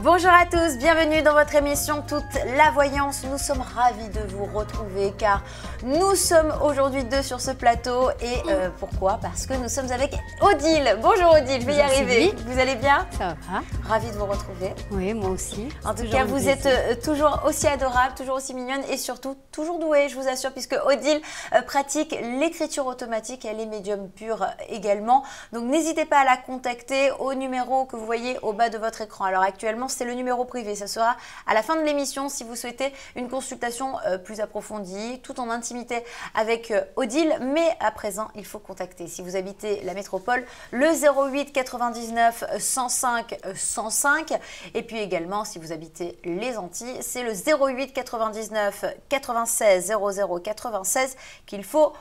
Bonjour à tous, bienvenue dans votre émission Toute la Voyance. Nous sommes ravis de vous retrouver car nous sommes aujourd'hui deux sur ce plateau. Et pourquoi? Parce que nous sommes avec Odile. Bonjour Odile, je vais y arriver. Vous allez bien? Ça va. Ravie de vous retrouver. Oui, moi aussi. En tout cas, vous êtes toujours aussi adorable, toujours aussi mignonne et surtout toujours douée, je vous assure, puisque Odile pratique l'écriture automatique. Elle est médium pure également. Donc n'hésitez pas à la contacter au numéro que vous voyez au bas de votre écran. Alors actuellement, c'est le numéro privé. Ça sera à la fin de l'émission si vous souhaitez une consultation plus approfondie, tout en intimité avec Odile. Mais à présent, il faut contacter, si vous habitez la métropole, le 08 99 105 105. Et puis également, si vous habitez les Antilles, c'est le 08 99 96 00 96 qu'il faut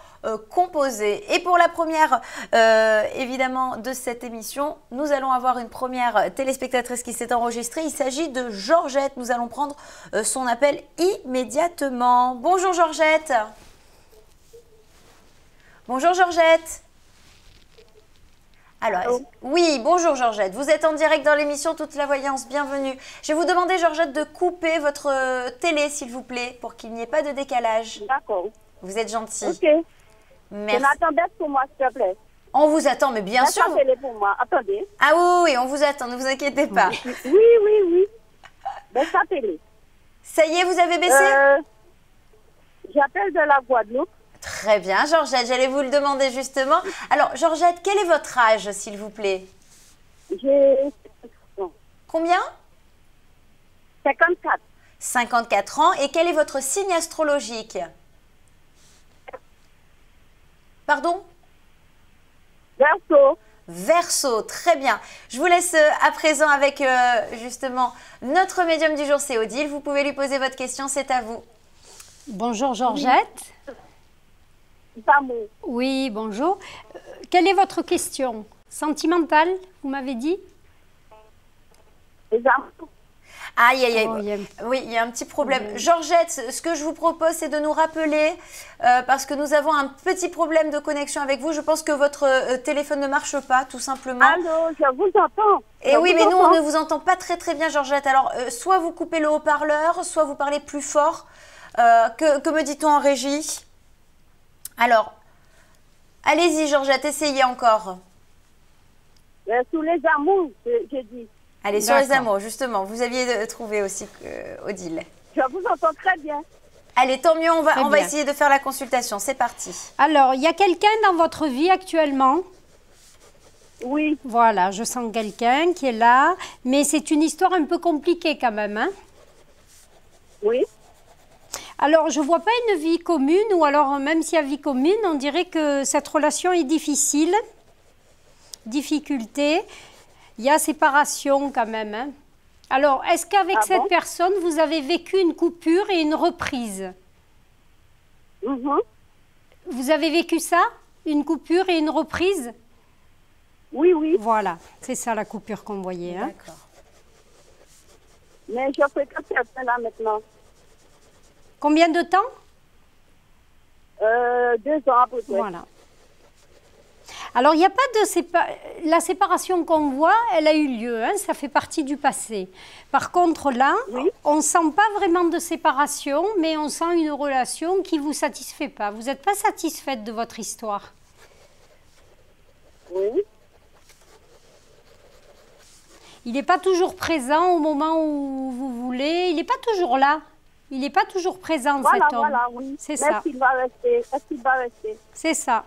composer. Et pour la première, évidemment, de cette émission, nous allons avoir une première téléspectatrice qui s'est enregistrée. Il s'agit de Georgette. Nous allons prendre son appel immédiatement. Bonjour Georgette. Bonjour Georgette. Alors, oui, bonjour Georgette. Vous êtes en direct dans l'émission Toute la Voyance. Bienvenue. Je vais vous demander, Georgette, de couper votre télé, s'il vous plaît, pour qu'il n'y ait pas de décalage. D'accord. Vous êtes gentille. Ok. Merci. Je m'attendais pour moi, s'il te plaît. On vous attend, mais bien sûr. La télé pour moi. Attendez. Ah oui, oui, on vous attend, ne vous inquiétez pas. Oui. Baisse la télé. Ça y est, vous avez baissé? J'appelle de la Guadeloupe. Très bien, Georgette, j'allais vous le demander justement. Alors, Georgette, quel est votre âge, s'il vous plaît? J'ai... Combien? 54. 54 ans. Et quel est votre signe astrologique? Pardon? Verseau. Verseau, très bien. Je vous laisse à présent avec justement notre médium du jour, c'est Odile. Vous pouvez lui poser votre question, c'est à vous. Bonjour Georgette. D'amour. Oui, bonjour. Quelle est votre question? Sentimentale, vous m'avez dit? Les amours. Aïe, aïe, aïe. Oh, oui, il y a un petit problème. Georgette, ce que je vous propose, c'est de nous rappeler, parce que nous avons un petit problème de connexion avec vous. Je pense que votre téléphone ne marche pas, tout simplement. Allô, je vous entends. Et oui, mais nous, on ne vous entend pas très très bien, Georgette. Alors, soit vous coupez le haut-parleur, soit vous parlez plus fort. Que me dit-on en régie? Alors, allez-y, Georgette, essayez encore. Sous les amours, j'ai dit. Allez, sur les amours, justement. Vous aviez trouvé aussi, Odile. Je vous entends très bien. Allez, tant mieux, on va essayer de faire la consultation. C'est parti. Alors, il y a quelqu'un dans votre vie actuellement? Oui. Voilà, je sens quelqu'un qui est là. Mais c'est une histoire un peu compliquée quand même, hein? Oui. Alors, je ne vois pas une vie commune, ou alors même s'il y a vie commune, on dirait que cette relation est difficile. Difficulté. Il y a séparation quand même, hein. Alors, est-ce qu'avec cette personne, vous avez vécu une coupure et une reprise? Vous avez vécu ça? Une coupure et une reprise? Oui, oui. Voilà, c'est ça la coupure qu'on voyait, hein. D'accord. Mais je fréquente quelqu'un là maintenant. Combien de temps? 2 ans à peu près. Voilà. Alors, il n'y a pas de la séparation qu'on voit, elle a eu lieu, hein, ça fait partie du passé. Par contre, là, on ne sent pas vraiment de séparation, mais on sent une relation qui ne vous satisfait pas. Vous n'êtes pas satisfaite de votre histoire? Oui. Il n'est pas toujours présent au moment où vous voulez, il n'est pas toujours là. Il n'est pas toujours présent, cet homme. Voilà, oui. C'est ça. Est-ce qu'il va rester? Est-ce qu'il va rester? C'est ça.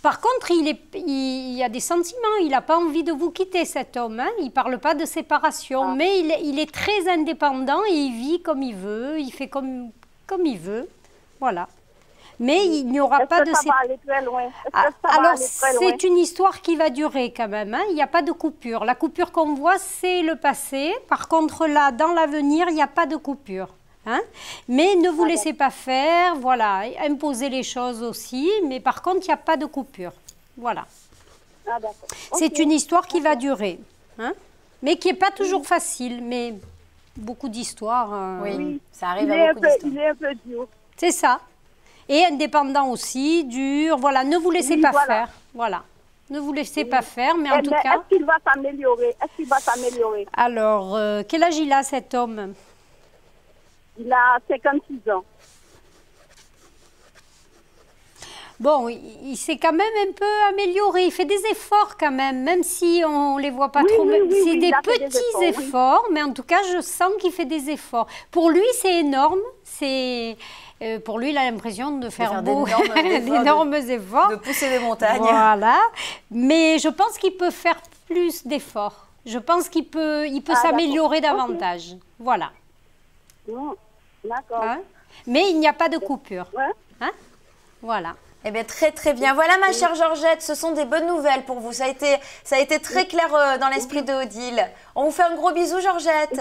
Par contre, il y a des sentiments. Il n'a pas envie de vous quitter, cet homme, hein. Il ne parle pas de séparation. Mais il est très indépendant et il vit comme il veut. Il fait comme il veut. Voilà. Mais il n'y aura pas de séparation. Aller très loin? Alors, c'est une histoire qui va durer quand même, hein. Il n'y a pas de coupure. La coupure qu'on voit, c'est le passé. Par contre, là, dans l'avenir, il n'y a pas de coupure. Hein? Mais ne vous laissez pas faire, voilà, imposez les choses aussi, mais par contre, il n'y a pas de coupure. Voilà. Ah, d'accord. C'est Ok. une histoire qui va durer, hein, mais qui n'est pas toujours facile, mais beaucoup d'histoires. Oui, ça arrive Il à est, un beaucoup peu, d'histoires. il est un peu dur. C'est ça. Et indépendant aussi, dur. Voilà, ne vous laissez Oui, pas voilà. faire. Voilà. Ne vous laissez pas faire, mais Eh, en tout mais cas. est-ce qu'il va s'améliorer? Est-ce qu'il va s'améliorer? Alors, quel âge il a cet homme? Il a 56 ans. Bon, il s'est quand même un peu amélioré. Il fait des efforts quand même si on ne les voit pas Oui, trop. oui, oui, C'est oui, des il a fait des petits efforts, oui. efforts, mais en tout cas, je sens qu'il fait des efforts. Pour lui, c'est énorme. Pour lui, il a l'impression de faire d'énormes efforts. De pousser des montagnes. Voilà. Mais je pense qu'il peut faire plus d'efforts. Je pense qu'il peut s'améliorer d'accord. davantage. Voilà. Non, d'accord. Hein? Mais il n'y a pas de coupure. Ouais. Hein? Voilà. Eh bien, très très bien. Voilà, ma chère Georgette, ce sont des bonnes nouvelles pour vous. Ça a été très clair dans l'esprit de Odile. On vous fait un gros bisou, Georgette.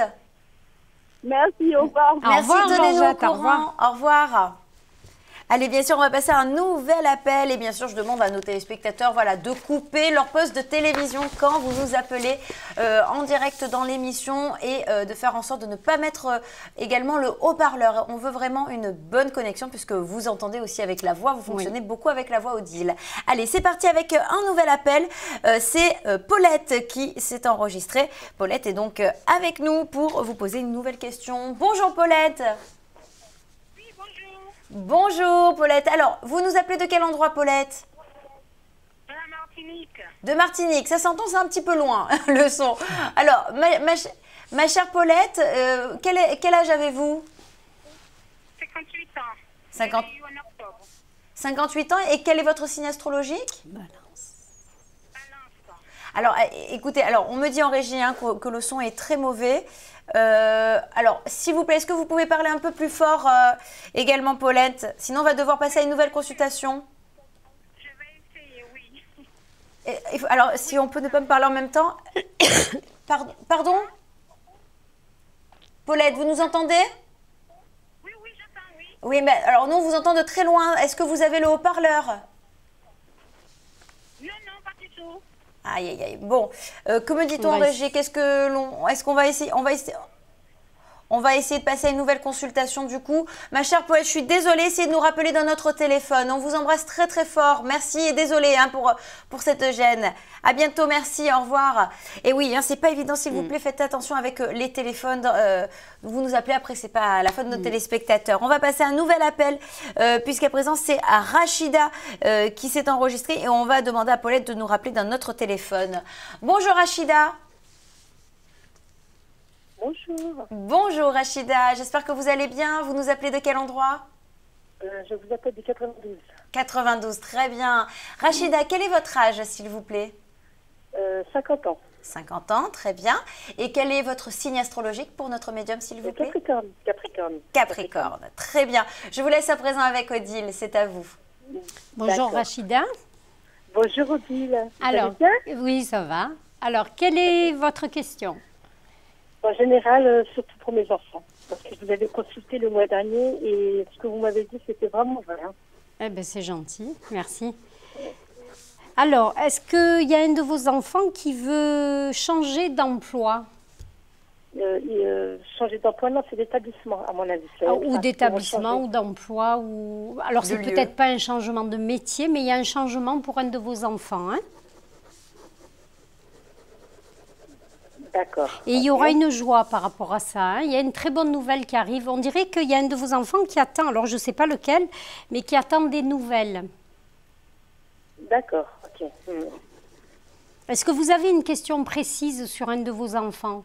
Merci, au revoir. Merci, revoir, tenez-nous au Georgette, au courant. Au revoir. Allez, bien sûr, on va passer à un nouvel appel. Et bien sûr, je demande à nos téléspectateurs de couper leur poste de télévision quand vous nous appelez en direct dans l'émission et de faire en sorte de ne pas mettre également le haut-parleur. On veut vraiment une bonne connexion puisque vous entendez aussi avec la voix. Vous fonctionnez beaucoup avec la voix Odile. Allez, c'est parti avec un nouvel appel. C'est Paulette qui s'est enregistrée. Paulette est donc avec nous pour vous poser une nouvelle question. Bonjour Paulette. Bonjour Paulette. Alors, vous nous appelez de quel endroit Paulette? De la Martinique. De Martinique. Ça s'entend, c'est un petit peu loin le son. Alors, ma chère Paulette, quel âge avez-vous? 58 ans. 50 J'ai eu en octobre. 58 ans. Et quel est votre signe astrologique? Balance. Alors, écoutez, on me dit en régie que le son est très mauvais. Alors, s'il vous plaît, est-ce que vous pouvez parler un peu plus fort également, Paulette? Sinon, on va devoir passer à une nouvelle consultation. Je vais essayer, oui. Alors, si on peut ne pas me parler en même temps. Pardon? Paulette, vous nous entendez? Oui, j'entends, oui. Oui, mais alors nous, on vous entend de très loin. Est-ce que vous avez le haut-parleur? Non, pas du tout. Aïe, aïe, aïe. Bon, que me dit-on en régie? Est-ce qu'on va essayer? On va essayer de passer à une nouvelle consultation du coup. Ma chère Paulette, je suis désolée, essayez de nous rappeler dans notre téléphone. On vous embrasse très très fort. Merci et désolée pour cette gêne. À bientôt, merci, au revoir. Et oui, c'est pas évident, s'il vous plaît, faites attention avec les téléphones. Vous nous appelez après, c'est pas la faute de nos téléspectateurs. On va passer à un nouvel appel, puisqu'à présent, c'est à Rachida qui s'est enregistrée et on va demander à Paulette de nous rappeler dans notre téléphone. Bonjour Rachida. Bonjour. Bonjour Rachida, j'espère que vous allez bien. Vous nous appelez de quel endroit? Je vous appelle du 92. 92, très bien. Rachida, quel est votre âge, s'il vous plaît? 50 ans. 50 ans, très bien. Et quel est votre signe astrologique pour notre médium, s'il vous plaît? Capricorne. Capricorne, très bien. Je vous laisse à présent avec Odile, c'est à vous. Bonjour D'accord. Rachida. Bonjour Odile. Vous Alors, allez bien? oui, ça va. Alors, quelle est votre question? En général, surtout pour mes enfants. Parce que je vous avais consulté le mois dernier et ce que vous m'avez dit, c'était vraiment vrai. Hein. Eh bien, c'est gentil, merci. Alors, est-ce qu'il y a un de vos enfants qui veut changer d'emploi? Changer d'emploi, non, c'est d'établissement, à mon avis. Ou d'établissement, ou d'emploi, ou... Alors, c'est lieu. peut-être pas un changement de métier, mais il y a un changement pour un de vos enfants, hein? D'accord. Et il y aura une joie par rapport à ça, hein. Il y a une très bonne nouvelle qui arrive. On dirait qu'il y a un de vos enfants qui attend, alors je ne sais pas lequel, mais qui attend des nouvelles. D'accord, ok. Est-ce que vous avez une question précise sur un de vos enfants?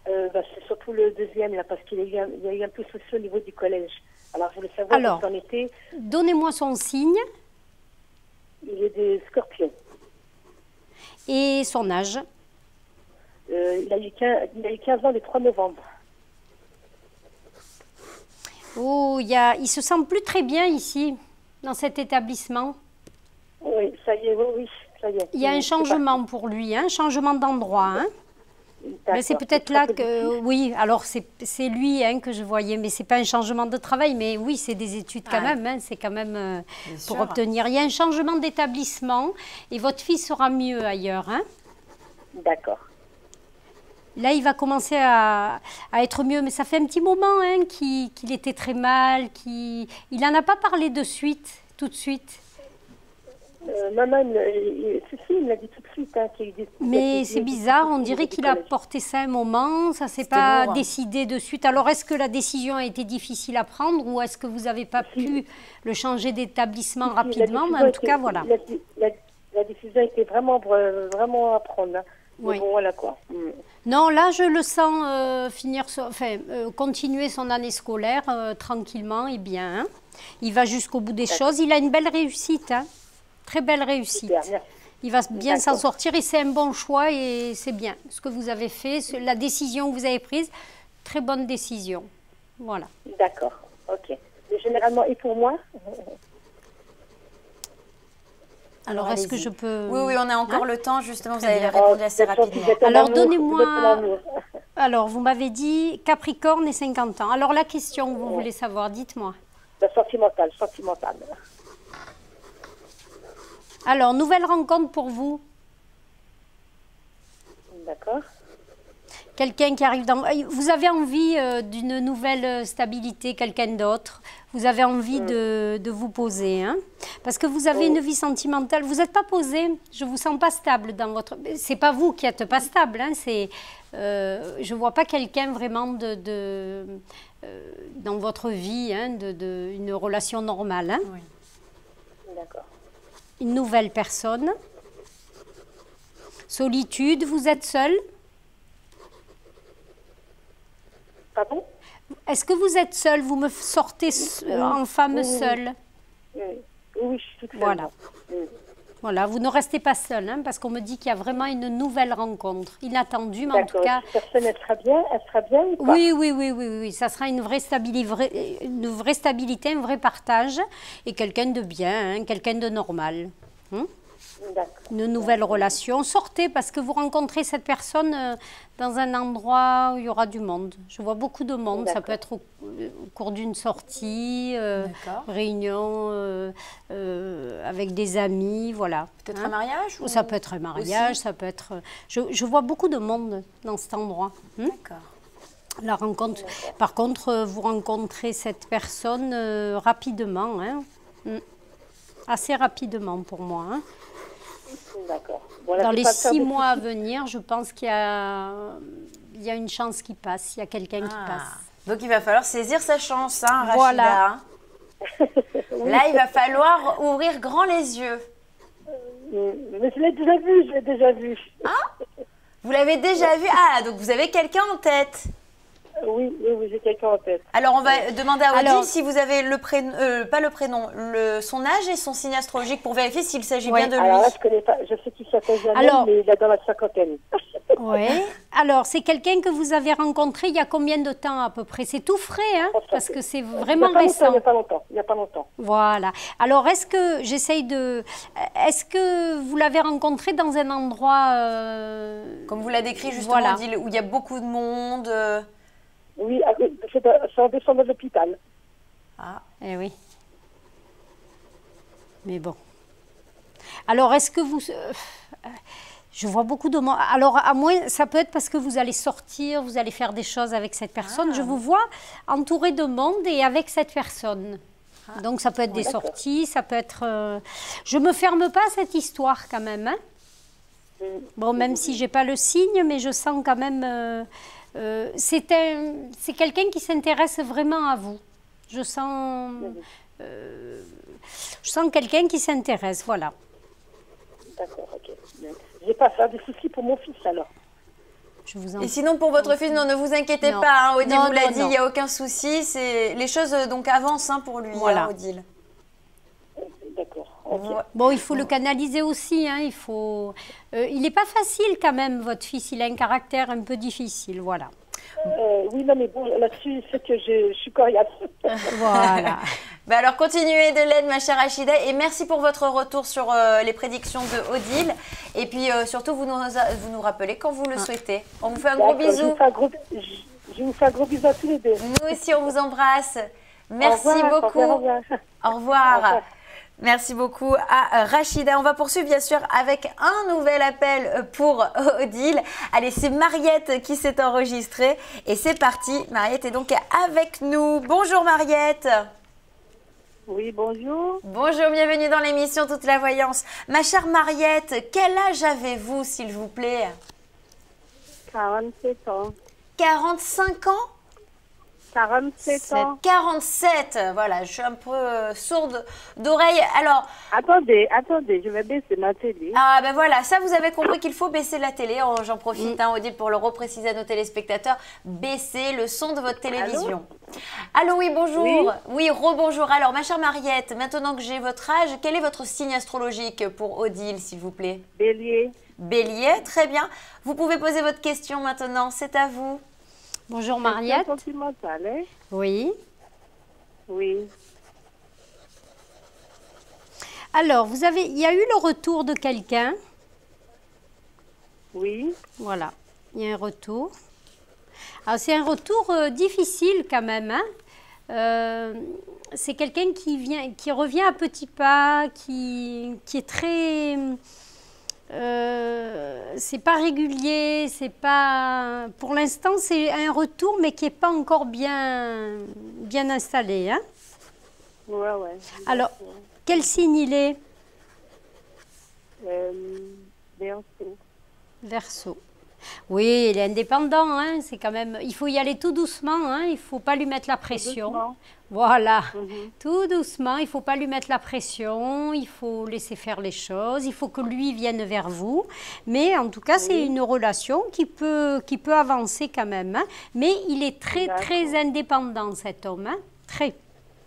C'est surtout le deuxième, là, parce qu'il y a eu un peu de souci au niveau du collège. Alors, je voulais savoir Alors, où c'en était. Donnez-moi son signe Il est des scorpions. et son âge. Il a eu 15 ans le 3 novembre. Oh, il se sent plus très bien ici, dans cet établissement. Oui, ça y est, oui, ça y est. Il y a un changement pour lui, hein, un changement d'endroit. Hein. Mais c'est peut-être là que, oui, alors c'est lui hein, que je voyais, mais c'est pas un changement de travail, mais oui, c'est des études quand même, hein, c'est quand même pour obtenir. Il y a un changement d'établissement et votre fils sera mieux ailleurs. Hein. D'accord. Là, il va commencer à être mieux, mais ça fait un petit moment hein, qu'il était très mal, il n'en a pas parlé tout de suite. Maman, il me l'a dit tout de suite. Hein, qu'il y a eu mais c'est bizarre, on dirait qu'il a porté ça un moment, ça ne s'est pas décidé de suite. Alors, est-ce que la décision a été difficile à prendre ou est-ce que vous n'avez pas pu le changer d'établissement rapidement? Mais en tout cas, voilà. La décision était vraiment à prendre. Hein. Oui. Bon, voilà quoi. Non, là, je le sens continuer son année scolaire tranquillement et bien. Hein. Il va jusqu'au bout des choses. Il a une belle réussite, hein. Très belle réussite. Super, il va bien s'en sortir et c'est un bon choix et c'est bien. Ce que vous avez fait, la décision que vous avez prise, très bonne décision. Voilà. D'accord, ok. Mais généralement, et pour moi Alors, est-ce que je peux... Oui, on a encore le temps, justement, vous avez répondu assez rapidement. Alors, donnez-moi... Alors, vous m'avez dit Capricorne et 50 ans. Alors, la question que vous voulez savoir, dites-moi. Sentimentale. Alors, nouvelle rencontre pour vous. D'accord. Quelqu'un qui arrive dans... Vous avez envie d'une nouvelle stabilité, quelqu'un d'autre. Vous avez envie de vous poser. Hein, parce que vous avez une vie sentimentale. Vous n'êtes pas posé. Je ne vous sens pas stable dans votre... Ce n'est pas vous qui n'êtes pas stable. Hein, je ne vois pas quelqu'un vraiment dans votre vie, hein, une relation normale. Hein. Oui. D'accord. Une nouvelle personne. Solitude, vous êtes seul? Pardon? Est-ce que vous êtes seule? Vous me sortez en femme seule. Oui, je suis toute seule. Voilà. Voilà, vous ne restez pas seule, hein, parce qu'on me dit qu'il y a vraiment une nouvelle rencontre, inattendue, mais en tout cas... Cette personne, elle sera bien ou pas? Oui, ça sera une vraie stabilité, un vrai partage, et quelqu'un de bien, hein, quelqu'un de normal. Hein? Une nouvelle relation. Sortez parce que vous rencontrez cette personne dans un endroit où il y aura du monde. Je vois beaucoup de monde. Ça peut être au cours d'une sortie, réunion avec des amis, voilà. Peut-être un mariage ou... Ça peut être un mariage, aussi. Ça peut être... Je vois beaucoup de monde dans cet endroit. D'accord. La rencontre. Par contre, vous rencontrez cette personne rapidement, hein. Assez rapidement pour moi. Hein. D'accord. Dans les 6 mois à venir, je pense qu'il y a une chance qui passe, il y a quelqu'un qui passe. Donc il va falloir saisir sa chance, hein, Rachida. Voilà. Là, il va falloir ouvrir grand les yeux. Mais je l'ai déjà vu. Ah, vous l'avez déjà vu? Ah, donc vous avez quelqu'un en tête? Oui, j'ai quelqu'un en tête. Alors, on va demander à Odile si vous avez le prénom, pas le prénom, son âge et son signe astrologique pour vérifier s'il s'agit bien de lui. Alors là, je connais pas. Je sais qu'il s'appelle Jamel, mais il est dans la cinquantaine. Oui. Alors, c'est quelqu'un que vous avez rencontré il y a combien de temps à peu près? C'est tout frais, hein, parce que c'est vraiment récent. Il n'y a pas longtemps. Voilà. Alors, est-ce que vous l'avez rencontré dans un endroit... Comme vous l'a décrit justement, Odile, où il y a beaucoup de monde Oui, c'est en descendant de l'hôpital. Ah, eh oui. Mais bon. Alors, est-ce que vous... je vois beaucoup de monde. Alors, à moins, ça peut être parce que vous allez sortir, vous allez faire des choses avec cette personne. Je vous vois entouré de monde et avec cette personne. Donc, ça peut être des sorties, ça peut être... Je ne me ferme pas à cette histoire quand même. Hein. Bon, même si je n'ai pas le signe, mais je sens quand même... c'est quelqu'un qui s'intéresse vraiment à vous. Je sens quelqu'un qui s'intéresse, voilà. D'accord, ok. Je vais pas faire des soucis pour mon fils alors. Et sinon pour votre fils, non, ne vous inquiétez pas, hein, Odile vous l'a dit, il n'y a aucun souci. Les choses donc avancent pour lui, hein, Odile. D'accord. Okay. Bon, il faut le canaliser aussi. Hein, il n'est pas facile quand même, votre fils. Il a un caractère un peu difficile, voilà. Oui, non, mais bon, là-dessus, c'est que je suis coriace. Voilà. Bah alors continuez de l'aide ma chère Rachida et merci pour votre retour sur les prédictions de Odile et puis surtout vous nous rappelez quand vous le souhaitez. On vous fait un gros D'accord, bisou. Je vous fais un gros bisou à tous les deux. Nous aussi on vous embrasse. Merci Au revoir, beaucoup. au revoir. Au revoir. Au revoir. Merci beaucoup à Rachida. On va poursuivre bien sûr avec un nouvel appel pour Odile. Allez, c'est Mariette qui s'est enregistrée et c'est parti. Mariette est donc avec nous. Bonjour Mariette. Oui, bonjour. Bonjour, bienvenue dans l'émission Toute la Voyance. Ma chère Mariette, quel âge avez-vous s'il vous plaît? 47 ans. 45 ans? 47 ans. 47, voilà, je suis un peu sourde d'oreille. Alors, Attendez, je vais baisser ma télé. ah ben voilà, ça vous avez compris qu'il faut baisser la télé. Oh, j'en profite, Odile, pour le repréciser à nos téléspectateurs. Baissez le son de votre télévision. Allô, oui, bonjour. Oui, rebonjour. Alors, ma chère Mariette, maintenant que j'ai votre âge, quel est votre signe astrologique pour Odile, s'il vous plaît? Bélier. Bélier, très bien. Vous pouvez poser votre question maintenant, c'est à vous. Bonjour Mariette. Sentimentale, hein? Oui. Oui. Alors, il y a eu le retour de quelqu'un. Oui. Voilà, il y a un retour. Alors, c'est un retour difficile quand même, hein. C'est quelqu'un qui revient à petits pas, qui est très... c'est pas régulier, c'est pas... Pour l'instant, c'est un retour, mais qui n'est pas encore bien installé, hein. Ouais. Alors, quel signe il est? Verseau. Verseau. Oui, il est indépendant, hein. C'est quand même... Il faut y aller tout doucement, hein. Il ne faut pas lui mettre la pression. Doucement. Voilà, tout doucement, il ne faut pas lui mettre la pression, il faut laisser faire les choses, il faut que lui vienne vers vous. Mais en tout cas, c'est une relation qui peut avancer quand même, hein. Mais il est très indépendant, cet homme, hein. Très.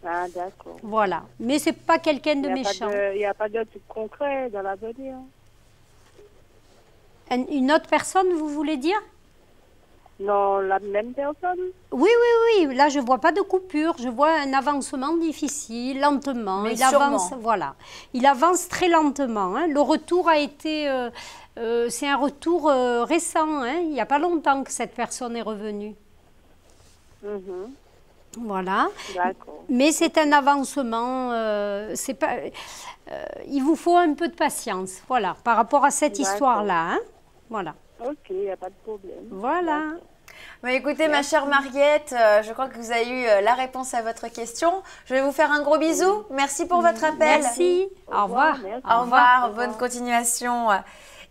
Ah, d'accord. Voilà, mais ce n'est pas quelqu'un de méchant. Il n'y a pas de truc concret dans l'avenir. Une autre personne, vous voulez dire? Non, la même personne. Oui, là je ne vois pas de coupure, je vois un avancement difficile, lentement. Mais il sûrement. avance, voilà. Il avance très lentement, hein. Le retour a été, c'est un retour récent, hein. Il n'y a pas longtemps que cette personne est revenue. Voilà. D'accord. Mais c'est un avancement, c'est pas, il vous faut un peu de patience, voilà, par rapport à cette histoire-là, hein. Voilà. Ok, il n'y a pas de problème. Voilà. Bah, écoutez, ma chère Mariette, je crois que vous avez eu la réponse à votre question. Je vais vous faire un gros bisou. Merci pour votre appel. Merci. Au revoir. Merci. Au revoir. Bonne continuation.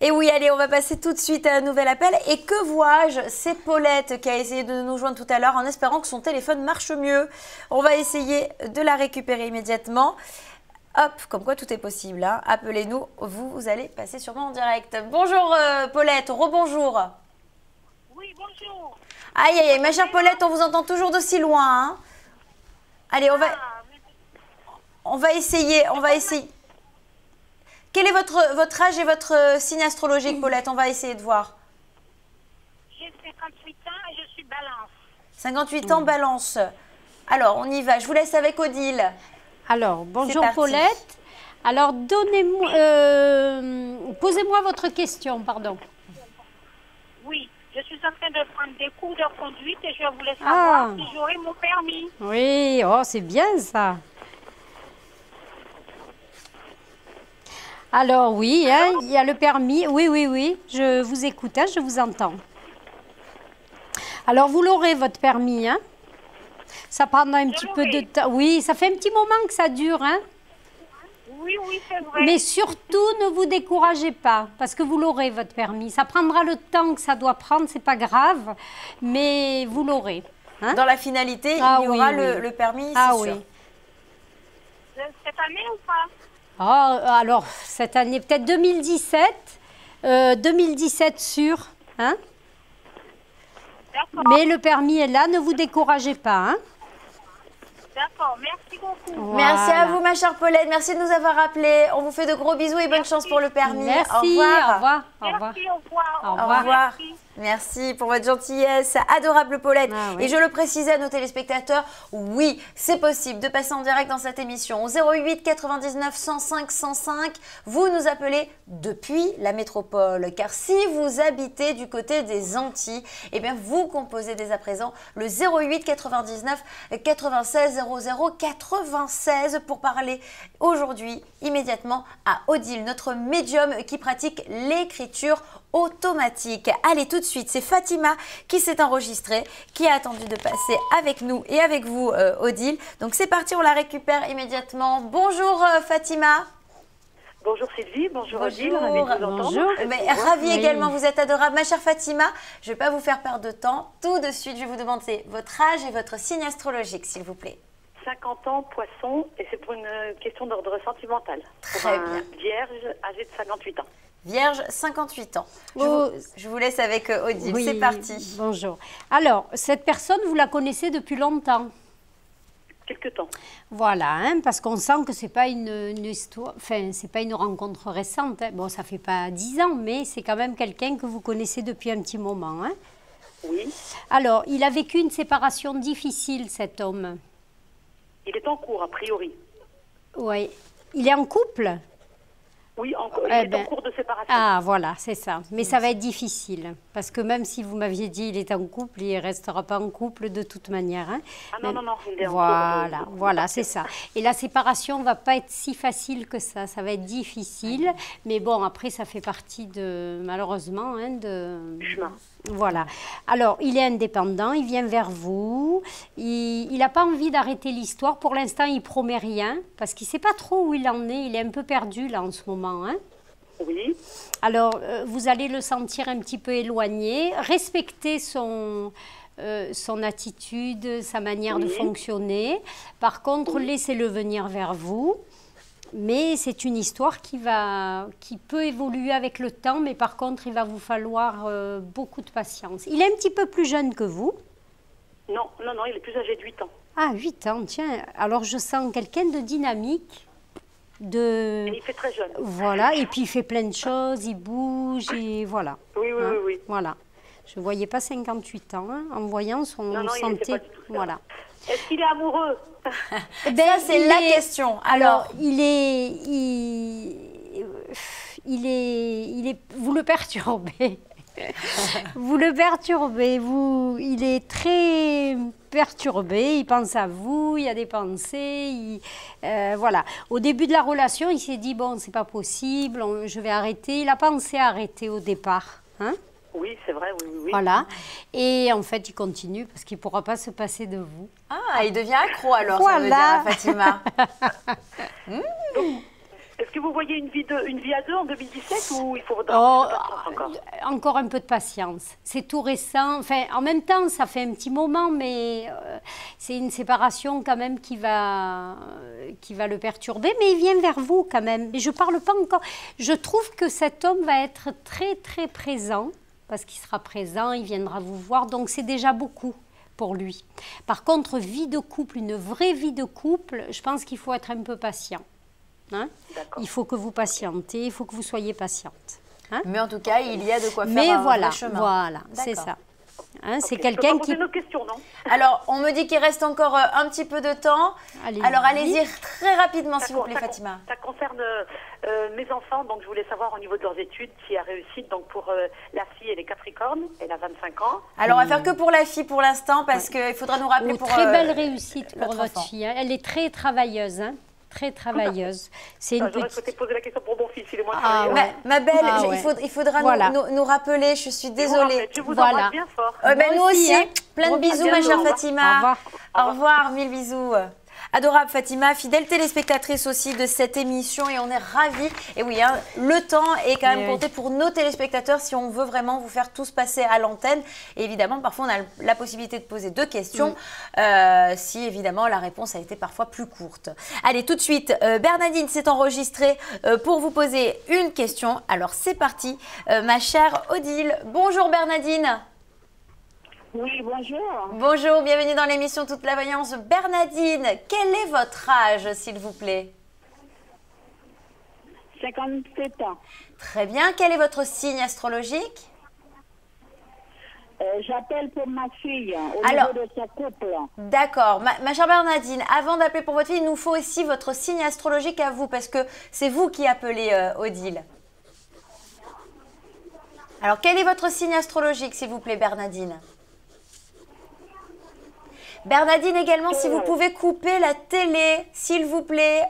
Et oui, allez, on va passer tout de suite à un nouvel appel. Et que vois-je? C'est Paulette qui a essayé de nous joindre tout à l'heure en espérant que son téléphone marche mieux. On va essayer de la récupérer immédiatement. Hop, comme quoi tout est possible, hein. Appelez-nous, vous allez passer sûrement en direct. Bonjour Paulette, rebonjour. Oui, bonjour. Aïe, aïe, aïe, ma chère Paulette, on vous entend toujours d'aussi loin, hein. Allez, on va essayer. Quel est votre âge et votre signe astrologique, Paulette? On va essayer de voir. J'ai 58 ans et je suis balance. 58 ans, balance. Alors, on y va. Je vous laisse avec Odile. Alors, bonjour parti. Paulette. Alors, posez-moi votre question, pardon. Oui, je suis en train de prendre des cours de conduite et je voulais savoir si j'aurai mon permis. Oui, oh, c'est bien ça. Alors, oui, hein, il y a le permis. Oui, je vous écoute, hein, je vous entends. Alors, vous l'aurez, votre permis, hein? Ça prendra un petit peu de temps. Oui, ça fait un petit moment que ça dure, hein? Oui, c'est vrai. Mais surtout, ne vous découragez pas, parce que vous l'aurez, votre permis. Ça prendra le temps que ça doit prendre, c'est pas grave, mais vous l'aurez. Hein? Dans la finalité, il y aura le permis, c'est sûr. Oui. Cette année ou pas? Alors, cette année, peut-être 2017. 2017 sûr, hein? D'accord. Mais le permis est là, ne vous découragez pas, hein? D'accord, merci beaucoup. Voilà. Merci à vous, ma chère Paulette. Merci de nous avoir appelés. On vous fait de gros bisous et bonne chance pour le permis. Merci, Au revoir. au revoir. Au revoir. Merci, au revoir. Au Au revoir. revoir. Merci. Merci pour votre gentillesse, adorable Paulette. Ah oui. Et je le précisais à nos téléspectateurs, oui, c'est possible de passer en direct dans cette émission au 08 99 105 105. Vous nous appelez depuis la métropole, car si vous habitez du côté des Antilles, eh bien vous composez dès à présent le 08 99 96 00 96 pour parler aujourd'hui immédiatement à Odile, notre médium qui pratique l'écriture automatique. Allez, tout de suite, c'est Fatima qui s'est enregistrée, qui a attendu de passer avec nous et avec vous, Odile. Donc c'est parti, on la récupère immédiatement. Bonjour Fatima. Bonjour Sylvie, bonjour Odile, Bonjour. ravi de vous entendre. Bonjour. Ravie Oui. également, vous êtes adorable. Ma chère Fatima, je ne vais pas vous faire perdre de temps. Tout de suite, je vais vous demander votre âge et votre signe astrologique, s'il vous plaît. 50 ans, poisson, et c'est pour une question d'ordre sentimental. Très Pour un bien. Vierge âgé de 58 ans. Vierge, 58 ans. Oh. Je vous laisse avec Odile. Oui, C'est parti. Bonjour. Alors, cette personne, vous la connaissez depuis longtemps. Quelque temps. Voilà, hein, parce qu'on sent que c'est pas une histoire, enfin, c'est pas une rencontre récente. Hein. Bon, ça fait pas 10 ans, mais c'est quand même quelqu'un que vous connaissez depuis un petit moment. Hein. Oui. Alors, il a vécu une séparation difficile, cet homme. Il est en cours, a priori. Oui. Il est en couple? Oui, il Eh est ben, en cours de séparation. Ah, voilà, c'est ça. Mais ça va être difficile. Parce que même si vous m'aviez dit il est en couple, il ne restera pas en couple de toute manière. Hein. Ah non, Même- non, non, il est en Voilà, cours de- voilà, c'est ça. Et la séparation ne va pas être si facile que ça. Ça va être difficile. Mais bon, après, ça fait partie de, malheureusement, hein, de... Chemin. Voilà. Alors, il est indépendant, il vient vers vous. Il n'a pas envie d'arrêter l'histoire. Pour l'instant, il promet rien parce qu'il ne sait pas trop où il en est. Il est un peu perdu là en ce moment. Hein. Oui. Alors, vous allez le sentir un petit peu éloigné. Respectez son attitude, sa manière de Oui. fonctionner. Par contre, laissez-le venir vers vous. Mais c'est une histoire qui peut évoluer avec le temps, mais par contre, il va vous falloir beaucoup de patience. Il est un petit peu plus jeune que vous. Non, non, non, il est plus âgé de 8 ans. Ah, 8 ans, tiens. Alors, je sens quelqu'un de dynamique, Et il fait très jeune. Voilà, et puis il fait plein de choses, il bouge, et voilà. Oui, oui, Hein, oui, oui. Voilà. Je ne voyais pas 58 ans, hein. En voyant son Non, non, il n'était santé. pas du tout ça. Voilà. Est-ce qu'il est amoureux? Eh ben, Ça, c'est il la est- question. Alors, il est, vous le perturbez. Vous le perturbez. Il est très perturbé. Il pense à vous. Il y a des pensées. Voilà. Au début de la relation, il s'est dit bon, c'est pas possible. Je vais arrêter. Il a pensé à arrêter au départ. Hein? Oui, c'est vrai, oui, oui, oui. Voilà. Et en fait, il continue parce qu'il ne pourra pas se passer de vous. Ah, il devient accro alors, ça veut dire, Voilà. hein, Fatima. Est-ce que vous voyez une vie à deux en 2017 ou il faudra Oh, de patience encore? encore un peu de patience. C'est tout récent. Enfin, en même temps, ça fait un petit moment, mais c'est une séparation quand même qui va le perturber. Mais il vient vers vous quand même. Mais je ne parle pas encore. Je trouve que cet homme va être très, très présent parce qu'il sera présent, il viendra vous voir. Donc, c'est déjà beaucoup pour lui. Par contre, vie de couple, une vraie vie de couple, je pense qu'il faut être un peu patient. Hein? D'accord. Il faut que vous patientez, il faut que vous soyez patiente. Hein? Mais en tout cas, il y a de quoi faire Mais un voilà, vrai chemin. voilà, c'est D'accord. ça. Hein, c'est Ok. quelqu'un Je peux pas qui... poser nos questions, non? Alors, on me dit qu'il reste encore un petit peu de temps. Allez-y. Alors, allez-y très rapidement, s'il vous Ça plaît, con- Fatima. Ça concerne mes enfants, donc je voulais savoir au niveau de leurs études s'il y a réussite. Donc pour la fille, elle est Capricorne, elle a 25 ans. Alors, on va faire que pour la fille pour l'instant, parce qu'il faudra nous rappeler Oh, pour... très belle réussite pour notre votre enfant. fille. Hein. Elle est très travailleuse. Hein. Très travailleuse. C'est une J'aurais souhaité petite... poser la question pour mon fils, il est moins Ah, curieux. ouais. Ma belle, Ah, il ouais. faudra Voilà. nous rappeler, je suis Je vous désolée. rappelle, je vous Voilà. embrasse bien fort. Nous aussi, hein. plein de Bon, bisous, à ma bientôt, chère au revoir. Fatima. Au revoir. Au revoir, mille bisous. Adorable Fatima, fidèle téléspectatrice aussi de cette émission et on est ravis. Et oui, hein, le temps est quand même Mais oui. compté pour nos téléspectateurs si on veut vraiment vous faire tous passer à l'antenne. Et évidemment, parfois on a la possibilité de poser 2 questions si évidemment la réponse a été parfois plus courte. Allez, tout de suite, Bernadine s'est enregistrée pour vous poser une question. Alors c'est parti, ma chère Odile. Bonjour Bernadine. Oui, bonjour. Bonjour, bienvenue dans l'émission Toute la Voyance. Bernadine, quel est votre âge, s'il vous plaît? 57 ans. Très bien, quel est votre signe astrologique? J'appelle pour ma fille, Alors, niveau de son couple. D'accord, ma chère Bernadine, avant d'appeler pour votre fille, il nous faut aussi votre signe astrologique à vous, parce que c'est vous qui appelez Odile. Alors, quel est votre signe astrologique, s'il vous plaît, Bernadine? Bernadine également, si vous pouvez couper la télé, s'il vous plaît,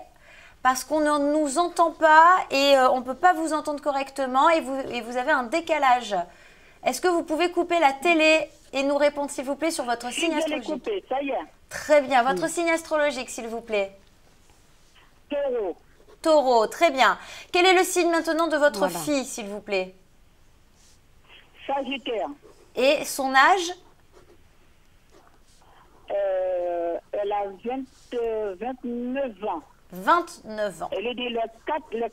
parce qu'on ne nous entend pas et on ne peut pas vous entendre correctement et vous avez un décalage. Est-ce que vous pouvez couper la télé et nous répondre, s'il vous plaît, sur votre signe astrologique? Coupé, ça y est. Très bien. Votre signe astrologique, s'il vous plaît? Taureau. Taureau, très bien. Quel est le signe maintenant de votre fille, s'il vous plaît? Sagittaire. Et son âge? Elle a 29 ans. 29 ans. Elle est née le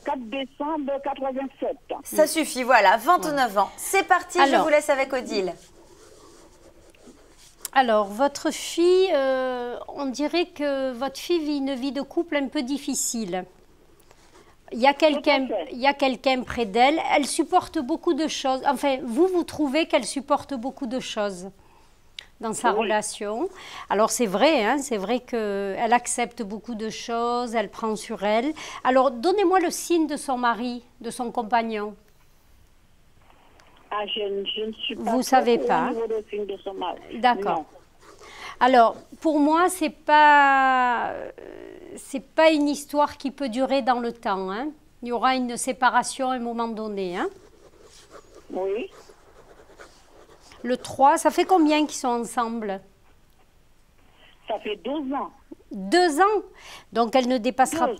4 décembre 87. Ça suffit, voilà, 29 ans. C'est parti, je vous laisse avec Odile. Alors, votre fille, on dirait que votre fille vit une vie de couple un peu difficile. Il y a quelqu'un près d'elle. Elle supporte beaucoup de choses. Enfin, vous trouvez qu'elle supporte beaucoup de choses dans sa relation. Alors, c'est vrai, hein, c'est vrai qu'elle accepte beaucoup de choses, elle prend sur elle. Alors, donnez-moi le signe de son mari, de son compagnon. Ah, je ne suis pas... Vous ne savez pas. D'accord. Alors, pour moi, c'est pas une histoire qui peut durer dans le temps. Hein. Il y aura une séparation à un moment donné. Hein. Oui. Le 3, ça fait combien qu'ils sont ensemble? Ça fait 12 ans. 2 ans. Donc, elle ne dépassera...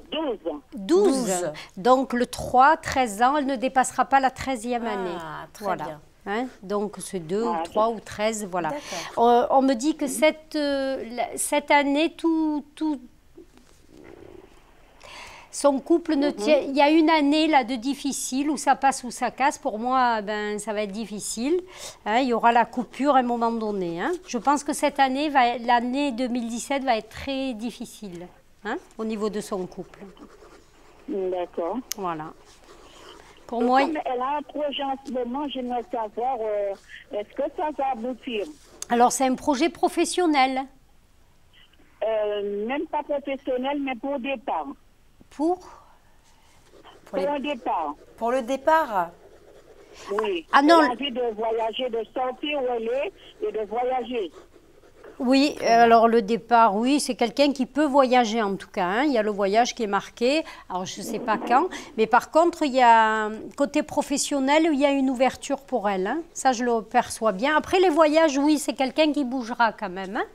12. Donc, le 3, 13 ans, elle ne dépassera pas la 13e année. Ah, très voilà. bien. Hein? Donc, c'est 2 ou 3 ou 13, voilà. D'accord. On me dit que cette année, son couple ne tient... Il y a une année là de difficile où ça passe ou ça casse. Pour moi, ben, ça va être difficile. Hein, il y aura la coupure à un moment donné. Hein. Je pense que cette année, l'année 2017 va être très difficile hein, au niveau de son couple. D'accord. Voilà. Pour moi... Comme elle a un projet en ce moment, j'aimerais savoir, est-ce que ça va aboutir? Alors, c'est un projet professionnel. Même pas professionnel, mais pour départ. Pour un départ. Pour le départ? Oui. Ah non. Elle a envie de voyager, de sortir où elle est et de voyager. Oui, alors le départ, oui, c'est quelqu'un qui peut voyager en tout cas. Hein. Il y a le voyage qui est marqué, alors je ne sais pas quand. Mais par contre, il y a côté professionnel, il y a une ouverture pour elle. Hein. Ça, je le perçois bien. Après, les voyages, oui, c'est quelqu'un qui bougera quand même. Hein.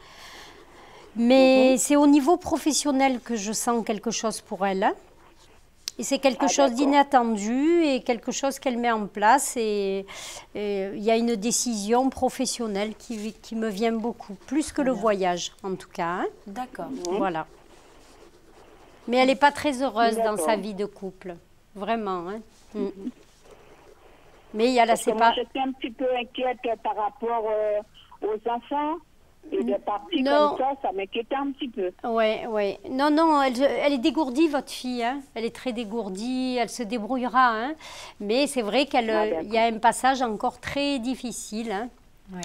Mais c'est au niveau professionnel que je sens quelque chose pour elle. Hein. Et c'est quelque chose d'inattendu et quelque chose qu'elle met en place. Et il y a une décision professionnelle qui me vient beaucoup, plus que le voyage en tout cas. Hein. D'accord. Voilà. Mais elle n'est pas très heureuse dans sa vie de couple, vraiment. Hein. Mais il y a la séparation. J'étais un petit peu inquiète par rapport aux enfants. Et de partir comme ça m'inquiétait un petit peu. Oui. Non, elle est dégourdie, votre fille. Hein. Elle est très dégourdie, elle se débrouillera. Hein. Mais c'est vrai qu'il y a un passage encore très difficile. Hein.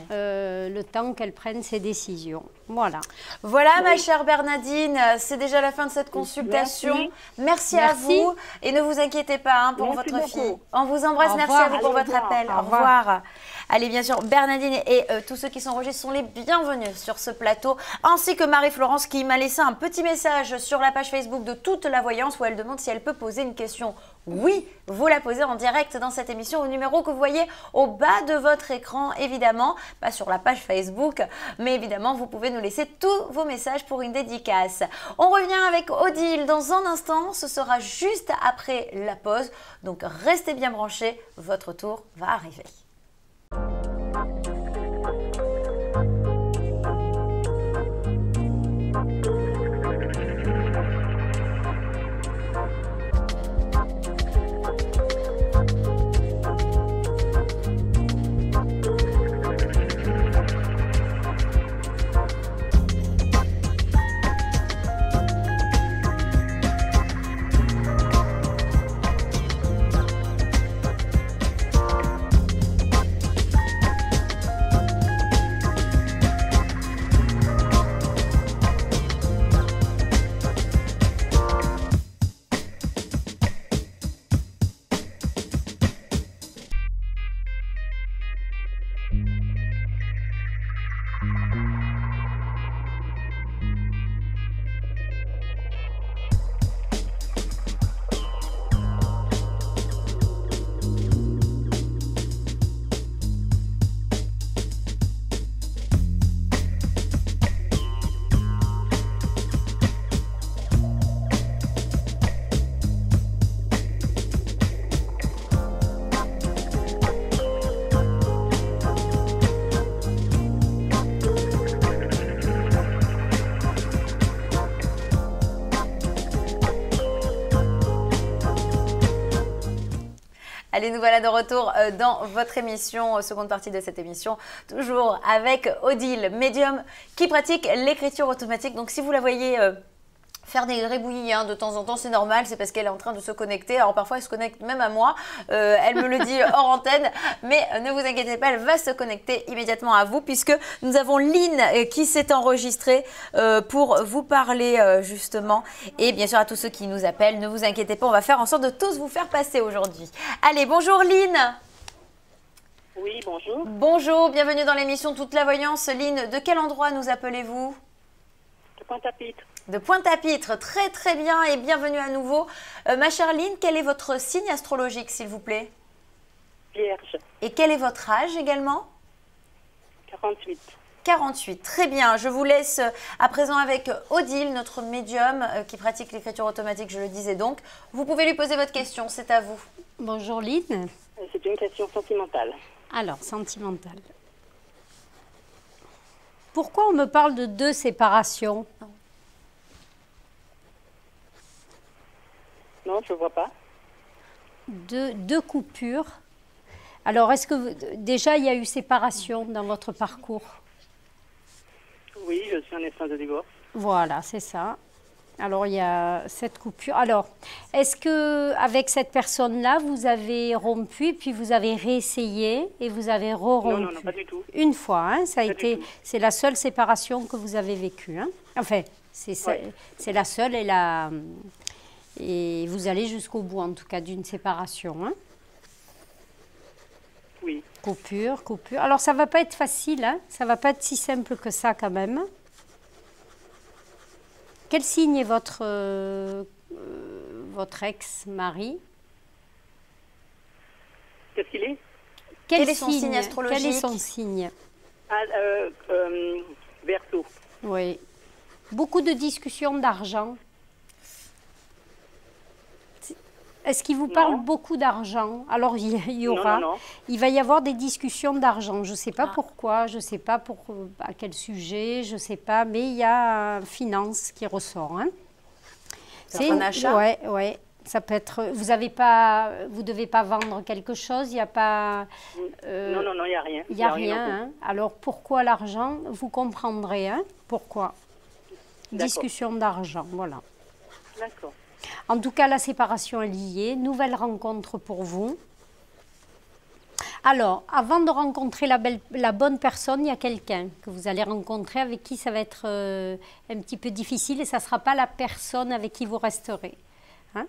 Le temps qu'elle prenne ses décisions. Voilà. Voilà, ma chère Bernadine, c'est déjà la fin de cette consultation. Merci à vous et ne vous inquiétez pas pour votre fille. On vous embrasse, merci à vous pour votre appel. Au revoir. Allez, bien sûr, Bernadine et tous ceux qui sont enregistrés sont les bienvenus sur ce plateau, ainsi que Marie-Florence qui m'a laissé un petit message sur la page Facebook de Toute la Voyance où elle demande si elle peut poser une question. Oui, vous la posez en direct dans cette émission au numéro que vous voyez au bas de votre écran, évidemment, pas sur la page Facebook, mais évidemment, vous pouvez nous laisser tous vos messages pour une dédicace. On revient avec Odile dans un instant, ce sera juste après la pause, donc restez bien branchés, votre tour va arriver. Allez, nous voilà de retour dans votre émission, seconde partie de cette émission, toujours avec Odile, médium qui pratique l'écriture automatique. Donc si vous la voyez faire des grébouillis de temps en temps, c'est normal, c'est parce qu'elle est en train de se connecter. Alors parfois, elle se connecte même à moi. Elle me le dit hors antenne, mais ne vous inquiétez pas, elle va se connecter immédiatement à vous puisque nous avons Lynn qui s'est enregistrée pour vous parler justement. Et bien sûr, à tous ceux qui nous appellent, ne vous inquiétez pas, on va faire en sorte de tous vous faire passer aujourd'hui. Allez, bonjour Lynn. Oui, bonjour. Bonjour, bienvenue dans l'émission Toute la Voyance. Lynn, de quel endroit nous appelez-vous? De Pointe-à-Pitre. De Pointe-à-Pitre, très très bien et bienvenue à nouveau. Ma chère Lynn, quel est votre signe astrologique s'il vous plaît? Vierge. Et quel est votre âge également? 48. 48, très bien. Je vous laisse à présent avec Odile, notre médium qui pratique l'écriture automatique, je le disais donc. Vous pouvez lui poser votre question, c'est à vous. Bonjour Lynn. C'est une question sentimentale. Alors, sentimentale. Pourquoi on me parle de 2 séparations? Non, je ne vois pas. Deux coupures. Alors, est-ce que déjà il y a eu séparation dans votre parcours? Oui, je suis en instance de divorce. Voilà, c'est ça. Alors, il y a cette coupure. Alors, est-ce que avec cette personne-là, vous avez rompu et puis vous avez réessayé et vous avez re-rompu? Non, pas du tout. Une fois, hein, ça a été, du tout. c'est la seule séparation que vous avez vécue. Hein. Enfin, c'est la seule et vous allez jusqu'au bout, en tout cas, d'une séparation. Hein. Oui. Coupure. Alors, ça ne va pas être facile, hein. Ça ne va pas être si simple que ça quand même. Quel signe est votre ex-mari? Qu'est-ce qu'il est? Quel est son signe astrologique? Quel est son signe? Verseau. Oui. Beaucoup de discussions d'argent. Est-ce qu'il vous parle beaucoup d'argent? Alors, il y aura, Non. il va y avoir des discussions d'argent. Je ne sais pas pourquoi, je ne sais pas à quel sujet, je ne sais pas, mais il y a finance qui ressort. Hein. C'est un achat? Oui. Ça peut être. Vous ne devez pas vendre quelque chose. Il n'y a pas. Non, il n'y a rien. Il n'y a rien. Hein. Alors pourquoi l'argent? Vous comprendrez. Hein, pourquoi? Discussion d'argent, voilà. D'accord. En tout cas, la séparation est liée. Nouvelle rencontre pour vous. Alors, avant de rencontrer la bonne personne, il y a quelqu'un que vous allez rencontrer avec qui ça va être un petit peu difficile et ça ne sera pas la personne avec qui vous resterez. Hein?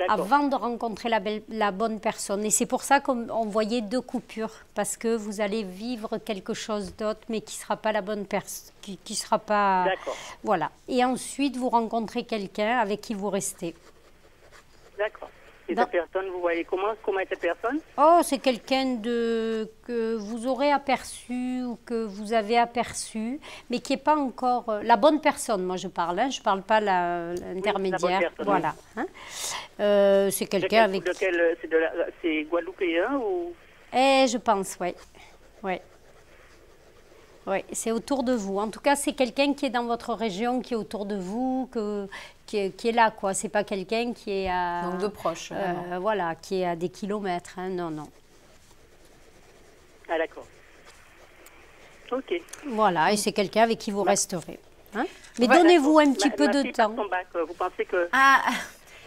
Avant de rencontrer la bonne personne. Et c'est pour ça qu'on voyait 2 coupures, parce que vous allez vivre quelque chose d'autre, mais qui ne sera pas la bonne personne, qui sera pas... D'accord. Voilà. Et ensuite, vous rencontrez quelqu'un avec qui vous restez. D'accord. Et cette personne, vous voyez comment est cette personne? Oh, c'est quelqu'un que vous aurez aperçu ou que vous avez aperçu, mais qui n'est pas encore la bonne personne. Moi, je parle. Hein, je ne parle pas l'intermédiaire. Oui, voilà. Hein. C'est quelqu'un avec. C'est guadeloupéen ou? Je pense, oui. Oui, c'est autour de vous. En tout cas, c'est quelqu'un qui est dans votre région, qui est autour de vous, qui est là, quoi. C'est pas quelqu'un qui est à... Donc de proche. Voilà, qui est à des kilomètres. Hein. Non. Ah, d'accord. Ok. Voilà, et c'est quelqu'un avec qui vous resterez. Hein. Mais donnez-vous un petit peu de temps. Vous pensez que... Ah,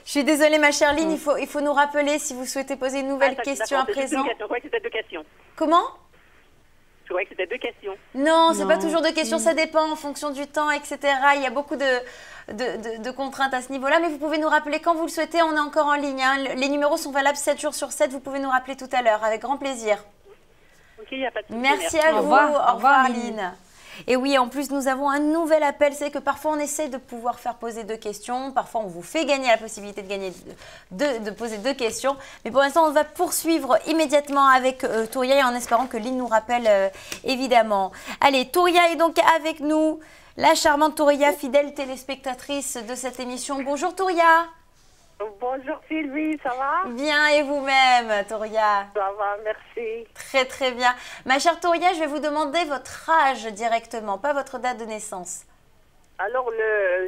je suis désolée, ma chère Lynn, il faut nous rappeler si vous souhaitez poser une nouvelle question à présent. Je croyais que c'était 2 questions. Comment? Je croyais que c'était 2 questions. Non, c'est pas toujours 2 questions, ça dépend en fonction du temps, etc. Il y a beaucoup de contraintes à ce niveau-là, mais vous pouvez nous rappeler quand vous le souhaitez, on est encore en ligne. Hein. Les numéros sont valables 7 jours sur 7, vous pouvez nous rappeler tout à l'heure, avec grand plaisir. Ok, il n'y a pas de souci. Merci à vous, au revoir Lynn. Et oui, en plus, nous avons un nouvel appel. C'est que parfois, on essaie de pouvoir faire poser 2 questions. Parfois, on vous fait gagner la possibilité de poser 2 questions. Mais pour l'instant, on va poursuivre immédiatement avec Touria en espérant que Lynn nous rappelle évidemment. Allez, Touria est donc avec nous. La charmante Touria, fidèle téléspectatrice de cette émission. Bonjour Touria. Bonjour Sylvie, ça va? Bien, et vous-même, Touria? Ça va, merci. Très très bien. Ma chère Touria, je vais vous demander votre âge directement, pas votre date de naissance. Alors,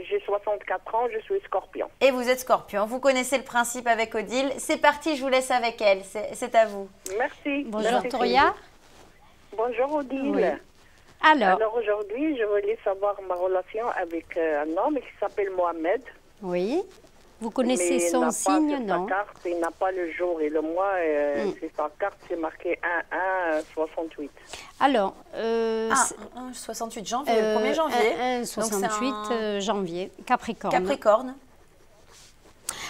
j'ai 64 ans, je suis scorpion. Et vous êtes scorpion. Vous connaissez le principe avec Odile. C'est parti, je vous laisse avec elle. C'est à vous. Merci. Bonjour Merci, Toria. Bonjour Odile. Oui. Alors, aujourd'hui, je voulais savoir ma relation avec un homme qui s'appelle Mohamed. oui. Vous connaissez Mais il son n'a signe, pas sur non? sa carte, il n'a pas le jour et le mois. Sur sa carte, c'est marqué 1-1-68. Alors, 68 janvier, le 1er janvier. 68 janvier, Capricorne. Capricorne.